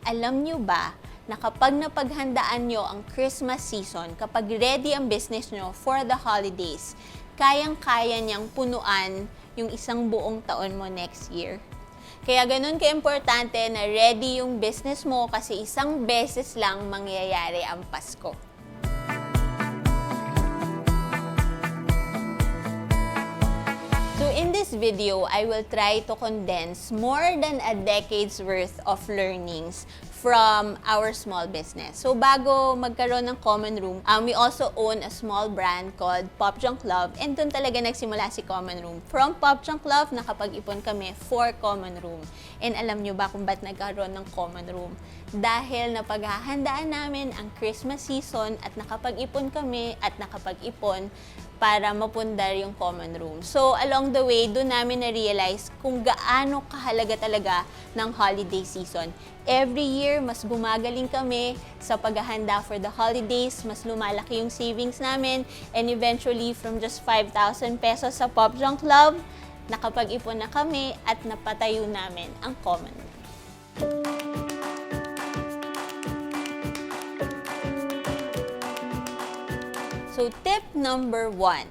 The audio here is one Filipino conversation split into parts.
Alam nyo ba na kapag napaghandaan nyo ang Christmas season, kapag ready ang business nyo for the holidays, kayang-kaya niyang punuan yung isang buong taon mo next year? Kaya ganun ka-importante na ready yung business mo kasi isang beses lang mangyayari ang Pasko. So in this video, I will try to condense more than a decade's worth of learnings from our small business. So bago magkaroon ng Common Room, we also own a small brand called Pop Junk Love, and doon talaga nagsimula si Common Room. From Pop Junk Love, nakapag-ipon kami for Common Room. And alam nyo ba kung ba't nagkaroon ng Common Room? Dahil napaghahandaan namin ang Christmas season at nakapag-ipon kami at nakapag-ipon para mapundar yung Common Room. So, along the way, doon namin na-realize kung gaano kahalaga talaga ng holiday season. Every year, mas gumagaling kami sa paghahanda for the holidays, mas lumalaki yung savings namin, and eventually, from just 5,000 pesos sa Pop Junk Love, nakapag-ipon na kami at napatayo namin ang Common Room. So, tip number 1,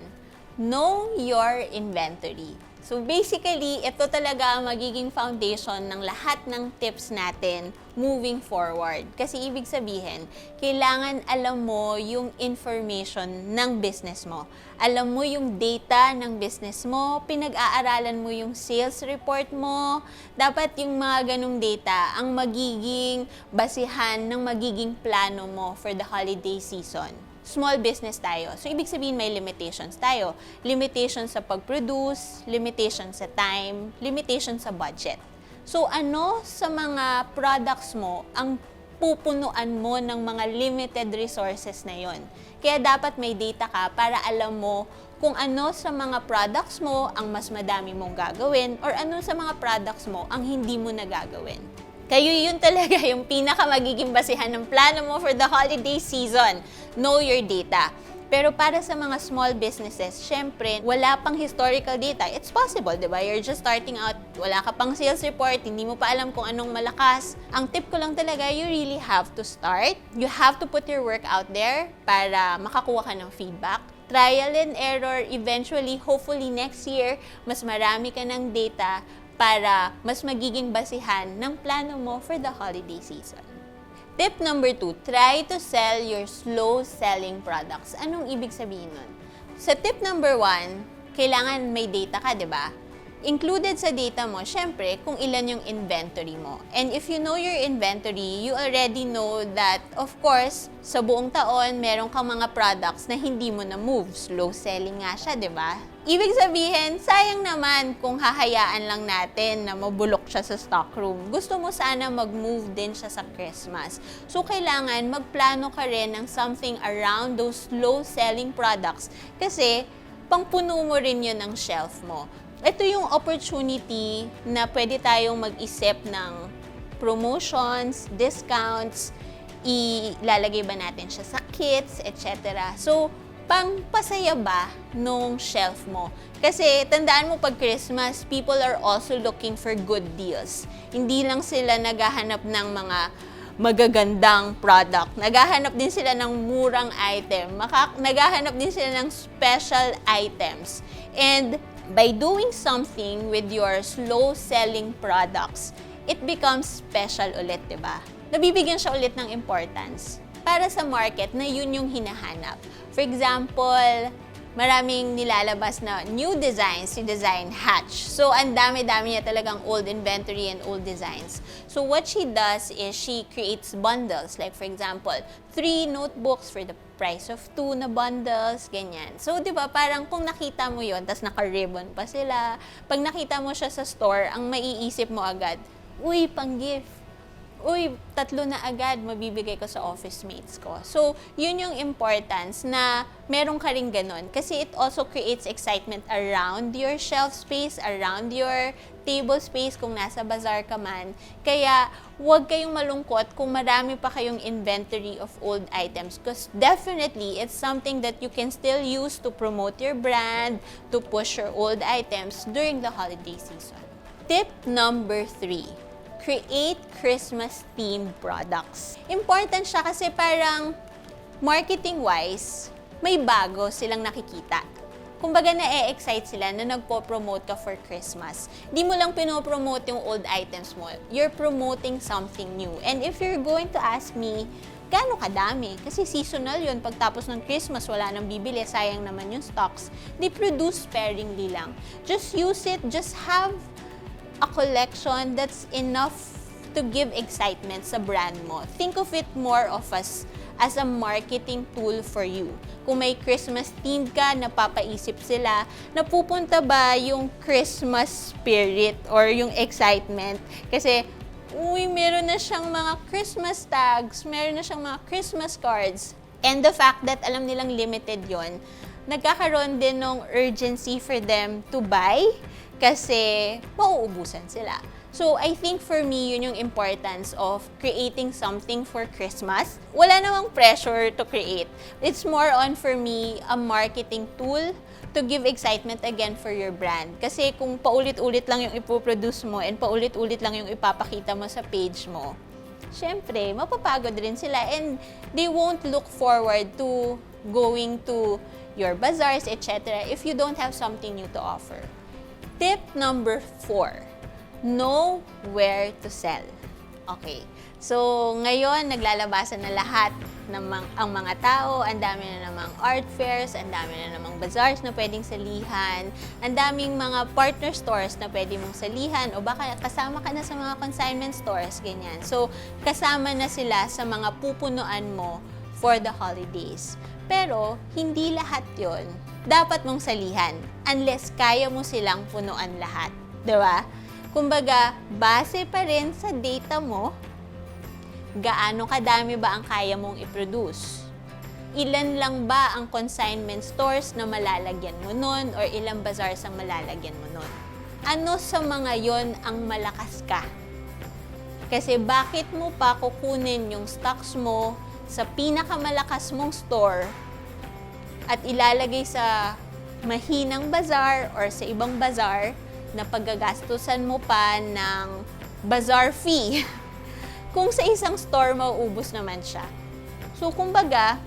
know your inventory. So, basically, ito talaga ang magiging foundation ng lahat ng tips natin moving forward. Kasi ibig sabihin, kailangan alam mo yung information ng business mo. Alam mo yung data ng business mo, pinag-aaralan mo yung sales report mo. Dapat yung mga ganong data ang magiging basihan ng magiging plano mo for the holiday season. Small business tayo. So, ibig sabihin may limitations tayo. Limitations sa pag-produce, limitations sa time, limitations sa budget. So, ano sa mga products mo ang pupunuan mo ng mga limited resources na yon? Kaya dapat may data ka para alam mo kung ano sa mga products mo ang mas madami mong gagawin or ano sa mga products mo ang hindi mo na gagawin. Kayo yun talaga yung pinaka magiging basihan ng plano mo for the holiday season. Know your data. Pero para sa mga small businesses, syempre, wala pang historical data. It's possible, di ba? You're just starting out, wala ka pang sales report, hindi mo pa alam kung anong malakas. Ang tip ko lang talaga, you really have to start. You have to put your work out there para makakuha ka ng feedback. Trial and error, eventually, hopefully next year, mas marami ka ng data para mas magiging basihan ng plano mo for the holiday season. Tip number 2, try to sell your slow-selling products. Anong ibig sabihin nun? Sa tip number 1, kailangan may data ka, di ba? Included sa data mo, syempre, kung ilan yung inventory mo. And if you know your inventory, you already know that, of course, sa buong taon, meron kang mga products na hindi mo na move. Slow selling nga siya, di ba? Ibig sabihin, sayang naman kung hahayaan lang natin na mabulok siya sa stockroom. Gusto mo sana mag-move din siya sa Christmas. So, kailangan magplano ka rin ng something around those slow-selling products kasi pangpuno mo rin yun ng shelf mo. Ito yung opportunity na pwede tayong mag-isip ng promotions, discounts, ilalagay ba natin siya sa kits, etc. So, pangpasaya ba nung shelf mo? Kasi tandaan mo pag Christmas, people are also looking for good deals. Hindi lang sila naghahanap ng mga magagandang product. Naghahanap din sila ng murang item. Naghahanap din sila ng special items. And by doing something with your slow-selling products, it becomes special ulit, diba? Nabibigyan siya ulit ng importance para sa market na yun yung hinahanap. For example, maraming nilalabas na new designs, si Design Hatch. So, ang dami-dami niya talagang old inventory and old designs. So, what she does is she creates bundles. Like, for example, 3 notebooks for the price of 2 na bundles, ganyan. So, di ba, parang kung nakita mo yon, tas naka-ribbon pa sila, pag nakita mo siya sa store, ang maiisip mo agad, uy, pang-gift. Uy, 3 na agad mabibigay ko sa office mates ko. So, yun yung importance na meron ka rin ganun. Kasi it also creates excitement around your shelf space, around your table space kung nasa bazaar ka man. Kaya, huwag kayong malungkot kung marami pa kayong inventory of old items. Because definitely, it's something that you can still use to promote your brand, to push your old items during the holiday season. Tip number 3. create Christmas-themed products. Important siya kasi parang marketing-wise, may bago silang nakikita. Kumbaga na-excite sila na nagpo-promote ka for Christmas. Di mo lang pinopromote yung old items mo. You're promoting something new. And if you're going to ask me, gaano kadami? Kasi seasonal yun. Pagtapos ng Christmas, wala nang bibili. Sayang naman yung stocks. They produce sparingly lang. Just use it. Just have a collection that's enough to give excitement sa brand mo. Think of it more of as a marketing tool for you. Kung may Christmas theme ka, napapaisip sila, napupunta ba yung Christmas spirit or yung excitement? Kasi, meron na siyang mga Christmas tags, meron na siyang mga Christmas cards. And the fact that alam nilang limited yon, nagkakaroon din ng urgency for them to buy kasi mauubusan sila. So, I think for me, yun yung importance of creating something for Christmas. Wala namang pressure to create. It's more on, for me, a marketing tool to give excitement again for your brand. Kasi kung paulit-ulit lang yung ipoproduce mo and paulit-ulit lang yung ipapakita mo sa page mo, syempre, mapapagod rin sila and they won't look forward to going to your bazaars, etc. if you don't have something new to offer. Tip number 4. Know where to sell. Okay. So, ngayon, naglalabasan na lahat ng ang mga tao. Ang dami na namang art fairs, ang dami na namang bazaars na pwedeng salihan, ang daming mga partner stores na pwede mong salihan, o baka kasama ka na sa mga consignment stores, ganyan. So, kasama na sila sa mga pupunuan mo for the holidays. Pero, hindi lahat yon dapat mong salihan unless kaya mo silang punuan lahat. Diba? Kumbaga, base pa rin sa data mo, gaano kadami ba ang kaya mong i-produce? Ilan lang ba ang consignment stores na malalagyan mo nun or ilang bazaars ang malalagyan mo nun? Ano sa mga yon ang malakas ka? Kasi bakit mo pa kukunin yung stocks mo sa pinakamalakas mong store at ilalagay sa mahinang bazaar or sa ibang bazaar na paggagastusan mo pa ng bazaar fee kung sa isang store mauubos naman siya. So, kumbaga,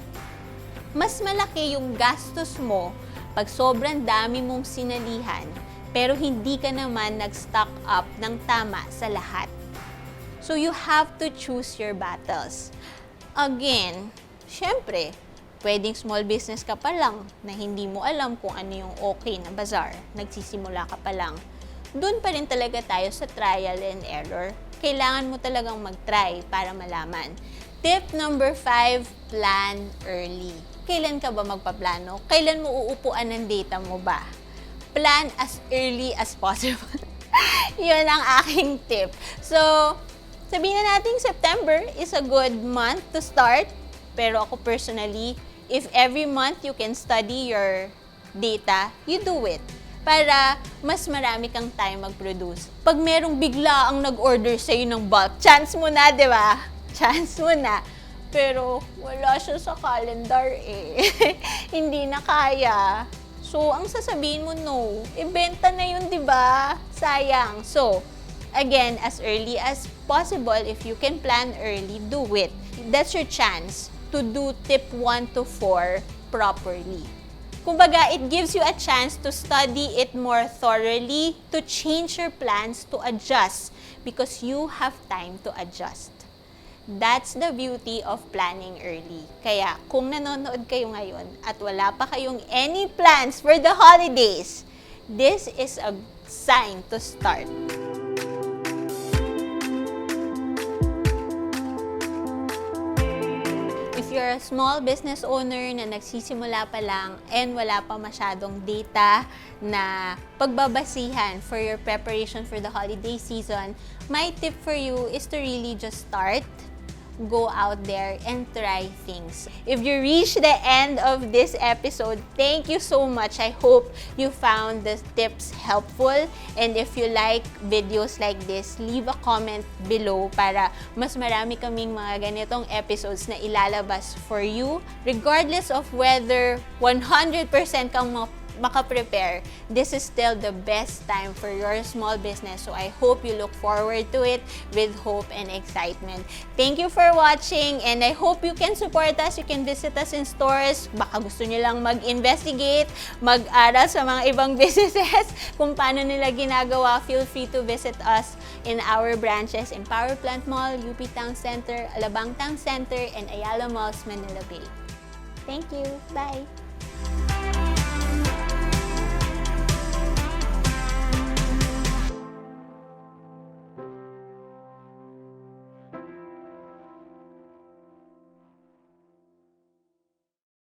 mas malaki yung gastos mo pag sobrang dami mong sinalihan pero hindi ka naman nag-stock up ng tama sa lahat. So, you have to choose your battles. Again, syempre, pwedeng small business ka pa lang na hindi mo alam kung ano yung okay na bazaar. Nagsisimula ka pa lang. Doon pa rin talaga tayo sa trial and error. Kailangan mo talagang mag-try para malaman. Tip number 5, plan early. Kailan ka ba magpaplano? Kailan mo uupuan ng data mo ba? Plan as early as possible. Yun ang aking tip. So, sabihin na natin September is a good month to start. Pero ako personally, if every month you can study your data, you do it. Para mas marami kang time mag-produce. Pag merong bigla ang nag-order sa'yo ng bulk, chance mo na, di ba? Chance mo na. Pero wala siya sa calendar eh. Hindi na kaya. So, ang sasabihin mo, no. Ibenta na yun, di ba? Sayang. So, again, as early as possible, if you can plan early, do it. That's your chance to do tip 1 to 4 properly. Kumbaga, it gives you a chance to study it more thoroughly, to change your plans, to adjust, because you have time to adjust. That's the beauty of planning early. Kaya, kung nanonood kayo ngayon at wala pa kayong any plans for the holidays, this is a sign to start. If you're a small business owner na nagsisimula pa lang and wala pa masyadong data na pagbabasihan for your preparation for the holiday season, my tip for you is to really just start, go out there and try things. If you reach the end of this episode, thank you so much. I hope you found the tips helpful. And if you like videos like this, leave a comment below para mas marami kaming mga ganitong episodes na ilalabas for you. Regardless of whether 100% kang makaprepare, this is still the best time for your small business. So I hope you look forward to it with hope and excitement. Thank you for watching, and I hope you can support us. You can visit us in stores. Baka gusto nyo lang mag-investigate, mag-aral sa mga ibang businesses kung paano nila ginagawa. Feel free to visit us in our branches in Power Plant Mall, UP Town Center, Alabang Town Center, and Ayala Malls, Manila Bay. Thank you. Bye.